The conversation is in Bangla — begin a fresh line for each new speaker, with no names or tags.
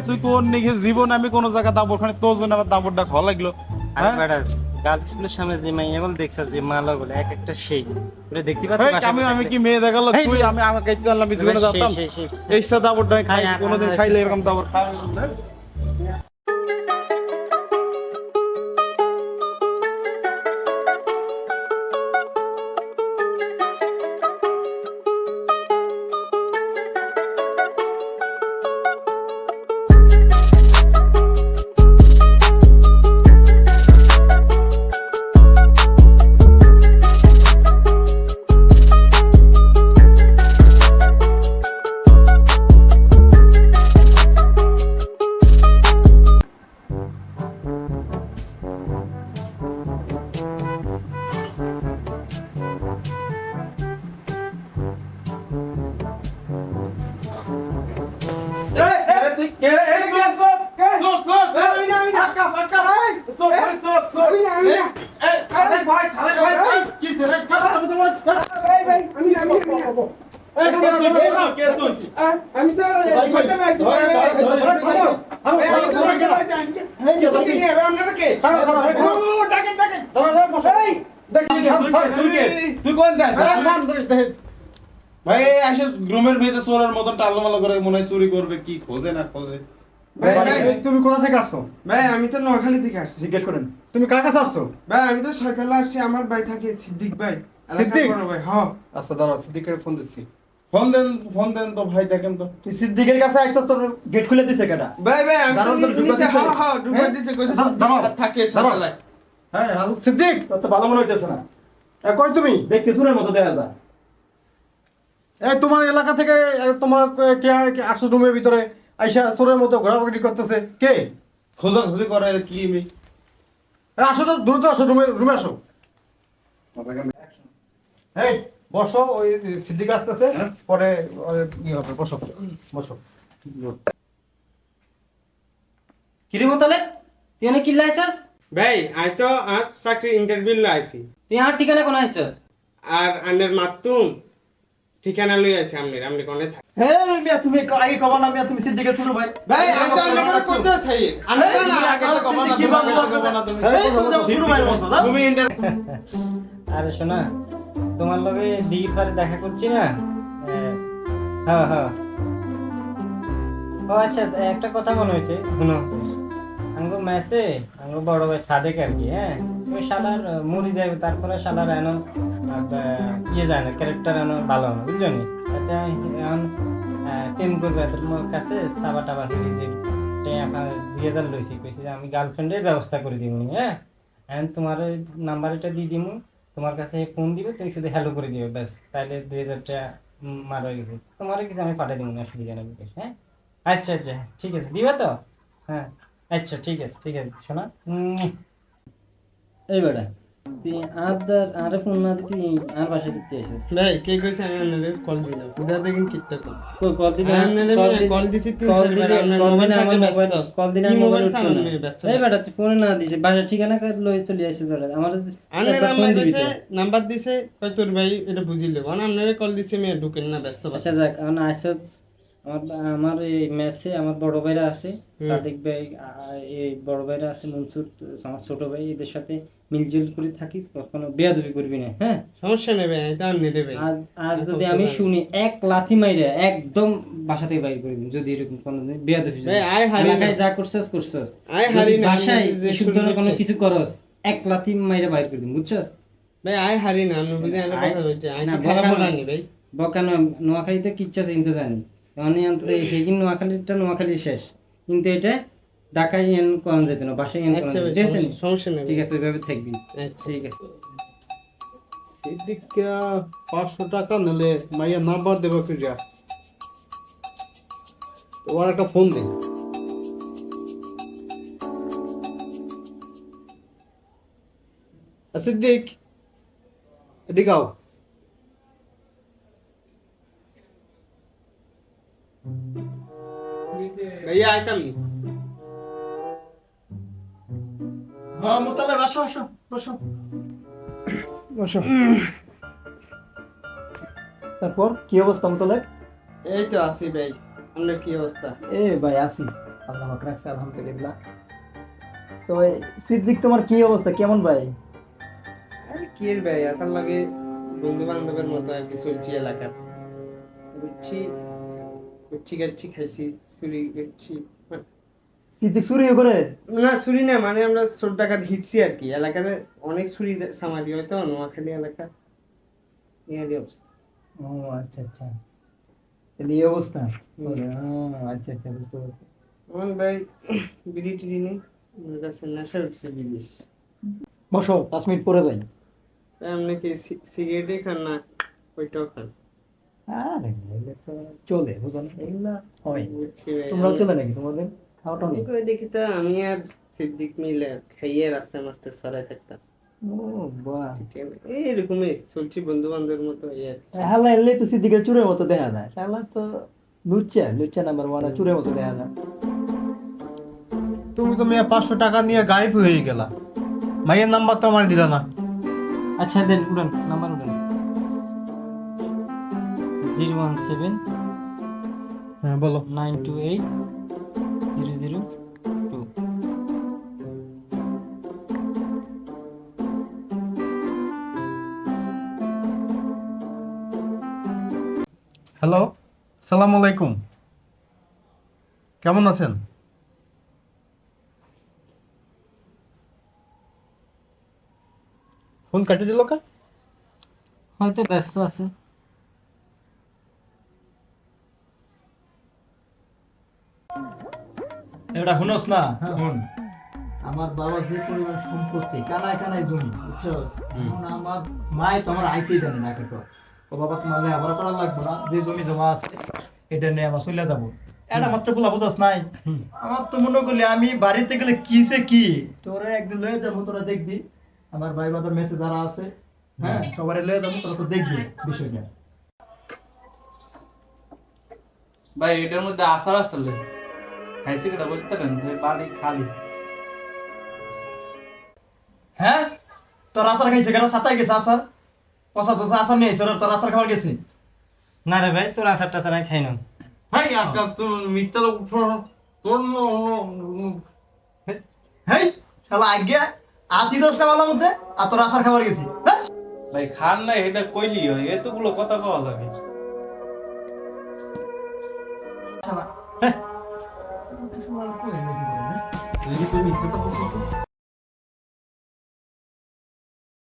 তুই কোন নিখে জীবন আমি কোন জায়গা দাবর খানে তোর জন্য আবার দাবরটা খাওয়া লাগলো।
গার্লস স্কুলের সামনে যে মাইয়াগুলো দেখছস যে মালাগুলো এক একটা সেই ওটা দেখতে পাচ্ছিস?
আমি কি মেয়ে দেখালো তুই আমি আমাকে জানলাম জীবনে যেতাম এই সাদা দাবরটা খাই কোনোদিন খাইলে এরকম দাবর খাওয়া
আমি তো
তুই কোন ভাই আসে রুমের ভিতরে চোরের মতন টালমালা করে মনে হয় চুরি করবে, কি খোঁজে না খোঁজে।
তুমি কোথা থেকে আসছো?
ভাই আমি তো নোয়াখালী থেকে আসছি।
জিজ্ঞেস করেন তুমি কার কাছে আসছো?
ভাই আমি তো ছয়তলা আসছি, আমার ভাই থাকে সিদ্দিক ভাই।
সিদ্দিক
ভাই হ্যাঁ।
আচ্ছা দাঁড়াও, সিদ্দিকের ফোন দিচ্ছি।
ফোন দেন তো ভাই, দেখেন তো।
তুই সিদ্দিকের কাছে আইছস, তোর গেট খুলে দিছে কেডা?
ভাই আমি
দাঁড়াও,
তো
তোর ঢুকা
নিচে
দিছে?
হ্যাঁ ঢুকা দিছে, কইছে সিদ্দিক থাকে ছয়তলায়।
হ্যাঁ সিদ্দিক, তোর তো ভালো মনে হইতেছে না। কই তুমি? দেখতে শুনের মতো দেখা যায়। এই তোমার এলাকা থেকে তোমার কে আসো রুমের ভিতরে আইসা চোরের মতো ঘোরাঘুরি করতেছে কে?
খোঁজাখুঁজি করে কি
আসো তো, দ্রুত আসো, রুমে আসো। এই বসো, ওই সিদ্দিক আসতেছে, পরে ইয়ে হবে, বসো বসো।
কিরে মতলে তুই এনে কিল্লা আইছস?
ভাই আই তো আজ চাকরি ইন্টারভিউ ল আইছি।
তুই আর ঠিকানা কোন আইছস?
আর আন্ডার মাতুম ঠিকানা লই আইছি, আমনে কোনে থাক।
হ্যাঁ মিয়া, তুমি আগে কবা না মিয়া, তুমি সিদ্দিকের শুনো ভাই।
ভাই আমি তো আন্ডার করে করতে চাই। আন্ডার না আগে তো কবা না,
কি বলবো না তুমি? এই তুমি তো শুনো ভাই মত দাও।
তুমি
আরে শোনা, তোমার লগে দিঘির পারে দেখা করছি না? হ্যাঁ। ও আচ্ছা, একটা কথা মনে হয়েছে, শুনো। আঙ্গো ম্যাসে আঙ্গো বড় ভাই সাদেক আর কি, হ্যাঁ ওই সাদার মরি যাবে, তারপরে সাদার এনো ইয়ে যায় না, ক্যারেক্টার এনো ভালো না, বুঝছো নি? এতে এখন প্রেম করবে তোমার কাছে সাবা টাবা হয়ে যে আপনার 2000 লইছি, কইছি যে আমি গার্লফ্রেন্ডের ব্যবস্থা করে দিব, হ্যাঁ এখন তোমার নাম্বার এটা দিয়ে দিব, তোমার কাছে ফোন দিবে, তুমি শুধু হ্যালো করে দিবে, ব্যাস, তাহলে 2000 টাকা মার হয়ে গেছে। তোমার কিছু আমি পাঠিয়ে দিব না, অসুবিধা নেই, হ্যাঁ আচ্ছা ঠিক আছে, দিবে তো? হ্যাঁ আচ্ছা ঠিক আছে শোনা। এই বেটা তুই আরে ফোন না তুই আর বাসা দিতে এসেছিস?
ভাই কে কইছে আমি আপনারে কল দিলাম? উদা দেখেন কিত্তা কল।
কই কল দিবি?
কল দিছি 3-4 বার, আপনার মোবাইল থাকে ব্যস্ত।
কল দিনা
কি
মোবাইল
সামনে ব্যস্ত।
এই বেটা তুই ফোন না দিছিস, বাসা ঠিকানা কার লই চলে আইছিস বেটা? আমার
নাম্বার দিছে কই তোর ভাই এটা বুঝিলে বল, আপনারে কল দিছি আমি ঢুকেন না, ব্যস্ত।
আচ্ছা যাক, এখন আইসস আমার এই মেসে আমার বড় ভাইরা আছে, সাদিক ভাই, এই বড় ভাইরা আছে, মনসুর আমার ছোট ভাই, এদের সাথে মিলজুল করে থাকিস, কখনো বেয়াদবি করবি না, হ্যাঁ?
সমস্যা নেই ভাই, এটা আমি নেবে ভাই।
আর যদি আমি শুনি এক লাথি মাইরে একদম বাসা থেকে বাইর করে দিন, যদি এরকম কোনো বেয়াদবি
ভাই আই হারি না,
যা করছস
আই হারি না,
বাসায় শুদ্ধ কোনো কিছু করস, এক লাথি মাইরে বাইর করে দিন, বুঝছস?
ভাই আই হারি না, আমি বুঝি আনা কথা হইছে, আই না খারাপ বলানি ভাই।
বকানো নোয়াখালীতে কিচ্ছা চিনতে জানি, মানে অন্তত সেদিন নোয়াখালী শেষ, কিন্তু এটা ঢাকায় এন কোন যেত না, বাসায় এন কোন যেত না,
সমস্যা নেই,
ঠিক আছে ওইভাবে থাকবি, ঠিক আছে।
সিদ্দিক 500 টাকা নিলে মাইয়া নাম্বার দেবো কিরা, তোমার একটা ফোন দে। সিদ্দিক এদিকে আও।
ভাইয়া আইতাম নি।
মোতালে বসো বসো বসো বসো।
তারপর কি অবস্থা মতলে?
এই তো আছি ভাই, আপনার কি অবস্থা?
এ ভাই আছি, আল্লাহ পাক রাখছে আলহামদুলিল্লাহ। তো এই সিদ্দিক তোমার কি অবস্থা, কেমন ভাই?
আরে কি এর ভাই, এত লাগে বন্ধু বান্ধবের মতো আর কি চলছি এলাকার। বুঝছি বুঝছি গাচ্ছি খাইছি, চুরি করছি।
সিদ্দিক চুরিও করে?
না চুরি না, মানে আমরা ছোট টাকা হিটছি আর কি। এলাকাতে অনেক চুরি সামারি হয়তো, নোয়াখালী এলাকা এই অবস্থা।
ও আচ্ছা আচ্ছা, তাহলে এই অবস্থা। আচ্ছা আচ্ছা, বুঝতে পারছি।
আমার ভাই বিড়ি টিড়ি নেই, আমার কাছে নেশা উঠছে বিদেশ।
বসো, 5 মিনিট পরে যাই।
আপনি কি সিগারেটই খান না ওইটাও খান?
আরে এগুলো তো চলে, বুঝো না, এগুলা হয়।
বুঝছি ভাই।
তোমরাও চলে নাকি তোমাদের খাওয়াটা নেই?
আমি দেখি তো আমি আর সিদ্দিক মিলে খাইয়ে রাস্তায় মাস্তে ছড়াই থাকতাম।
ও বাহ,
এইরকমই চলছি বন্ধু বান্ধবের মতো এই আর কি।
হালা এলে তো সিদ্দিকের চুরের মতো দেখা যায়। হালা তো লুচ্চা লুচ্চা নাম্বার 1, চুরের মতো দেখা যায়।
তুমি তো মেয়ে 500 টাকা নিয়ে গায়েব হয়ে গেলা, মাইয়ের নাম্বার তো আমার দিলা না।
আচ্ছা দেন, উড়ান, নাম্বার উড়ান। 017
হ্যাঁ বলো।
928 002।
হ্যালো, সালাম আলাইকুম, কেমন আছেন? ফোন কাটে দিল কা?
হয়তো ব্যস্ত আছে।
এটা শুনোস না, শুন। আমার বাবার যে পরিমাণ সম্পত্তি, কানায় কানায় জমি, বুঝছো? এখন আমার মাই তো আমার আইতেই জানে না কেটো। ও বাবা তোমার লেখাপড়া করা লাগবে না, যে জমি জমা আছে এটা নিয়ে আমার চলে যাবো। এটা মাত্র বলা বুঝাস নাই? আমার তো মনে করলে আমি বাড়িতে গেলে কি সে কি তোরা একদিন লয়ে যাবো, তোরা দেখবি। আমার ভাই বাবার মেসে যারা আছে, হ্যাঁ সবাই লয়ে যাবো, তোরা তো দেখবি বিষয়টা।
ভাই এটার মধ্যে আসার আসলে খাইছি কেটা বলতে পারেন, বাড়ি খালি।
হ্যাঁ, তোর আচার খাইছে কেন? সাতাই গেছে আচার, পচা তো আচার নিয়ে এসে তোর আচার খাওয়ার গেছে।
না রে ভাই, তোর আচার টাচার আমি খাই না।
ভাই আকাশ তুমি মিথ্যা তোর
হেই শালা আজ্ঞা, আতি 10টা বালার মধ্যে আর তোর আচার খাবার গেছি। হ্যাঁ
ভাই খান না, এটা কইলি হয়, এতগুলো কথা কওয়া লাগে।
শালা, হ্যাঁ।